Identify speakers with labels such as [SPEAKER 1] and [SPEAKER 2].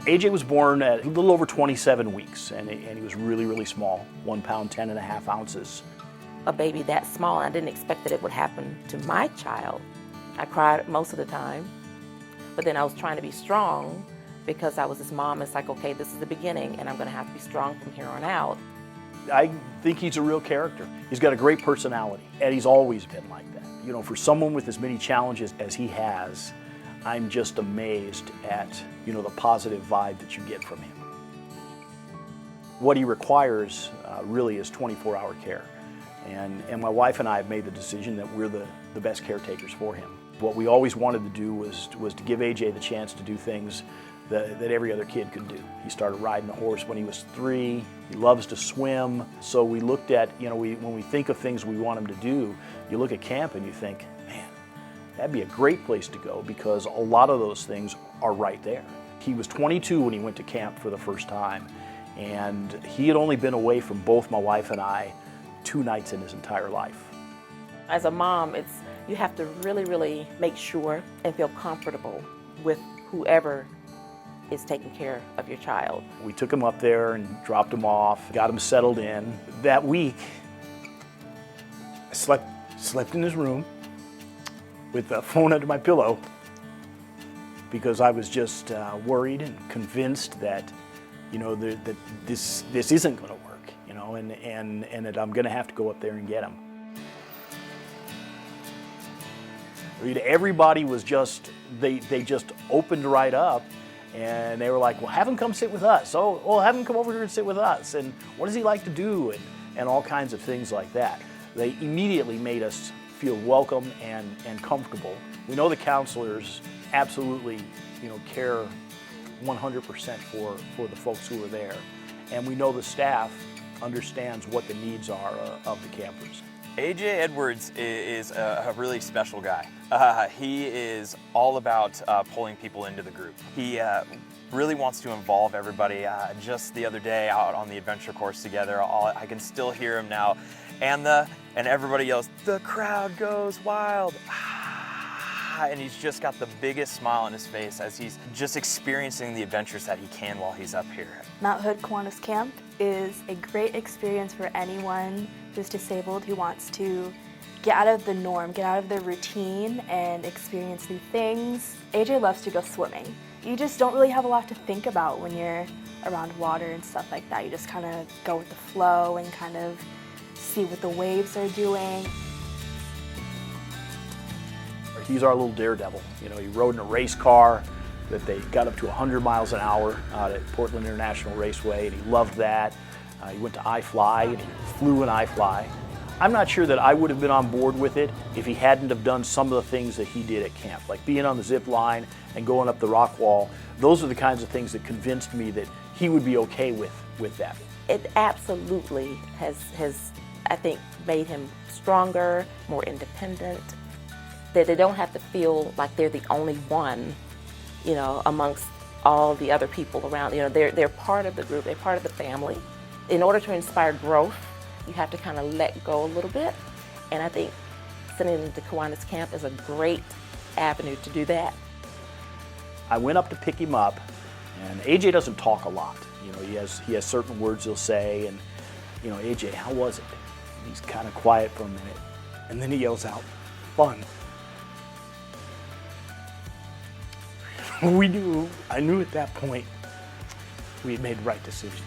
[SPEAKER 1] AJ was born at a little over 27 weeks, and he was really, really small, 1 pound, 10.5 ounces.
[SPEAKER 2] A baby that small, I didn't expect that it would happen to my child. I cried most of the time, but then I was trying to be strong because I was his mom. It's like, okay, this is the beginning, and I'm gonna have to be strong from here on out.
[SPEAKER 1] I think he's a real character. He's got a great personality, and he's always been like that. You know, for someone with as many challenges as he has, I'm just amazed at, you know, the positive vibe that you get from him. What he requires really is 24-hour care. And my wife and I have made the decision that we're the best caretakers for him. What we always wanted to do was to give AJ the chance to do things that every other kid could do. He started riding a horse when he was 3. He loves to swim. So we looked at, you know, when we think of things we want him to do, you look at camp and you think, man, that'd be a great place to go because a lot of those things are right there. He was 22 when he went to camp for the first time, and he had only been away from both my wife and I 2 nights in his entire life.
[SPEAKER 2] As a mom, you have to really, really make sure and feel comfortable with whoever is taking care of your child.
[SPEAKER 1] We took him up there and dropped him off, got him settled in. That week, I slept in his room with the phone under my pillow because I was just worried and convinced that, you know, that this isn't going to work, you know, and that I'm going to have to go up there and get him. I mean, everybody was just, they just opened right up, and they were like, well, have him come sit with us. Oh, well, have him come over here and sit with us. And what does he like to do? And all kinds of things like that. They immediately made us feel welcome and comfortable. We know the counselors absolutely, you know, care 100% for the folks who are there. And we know the staff understands what the needs are of the campers.
[SPEAKER 3] AJ Edwards is a really special guy. He is all about pulling people into the group. He really wants to involve everybody. Just the other day out on the adventure course together, I can still hear him now. And everybody yells, "The crowd goes wild." And he's just got the biggest smile on his face as he's just experiencing the adventures that he can while he's up here.
[SPEAKER 4] Mount Hood Kiwanis Camp is a great experience for anyone who's disabled who wants to get out of the norm, get out of their routine and experience new things. AJ loves to go swimming. You just don't really have a lot to think about when you're around water and stuff like that. You just kind of go with the flow and kind of see what the waves are doing.
[SPEAKER 1] He's our little daredevil. You know, he rode in a race car that they got up to 100 miles an hour out at Portland International Raceway, and he loved that. He went to iFly, and he flew an iFly. I'm not sure that I would have been on board with it if he hadn't have done some of the things that he did at camp, like being on the zip line and going up the rock wall. Those are the kinds of things that convinced me that he would be okay with that.
[SPEAKER 2] It absolutely has, I think, made him stronger, more independent, that they don't have to feel like they're the only one, you know, amongst all the other people around. You know, they're part of the group, they're part of the family. In order to inspire growth, you have to kind of let go a little bit. And I think sending them to Kiwanis Camp is a great avenue to do that.
[SPEAKER 1] I went up to pick him up, and AJ doesn't talk a lot. You know, he has certain words he'll say, and, you know, AJ, how was it? And he's kind of quiet for a minute, and then he yells out, fun. I knew at that point we had made the right decision.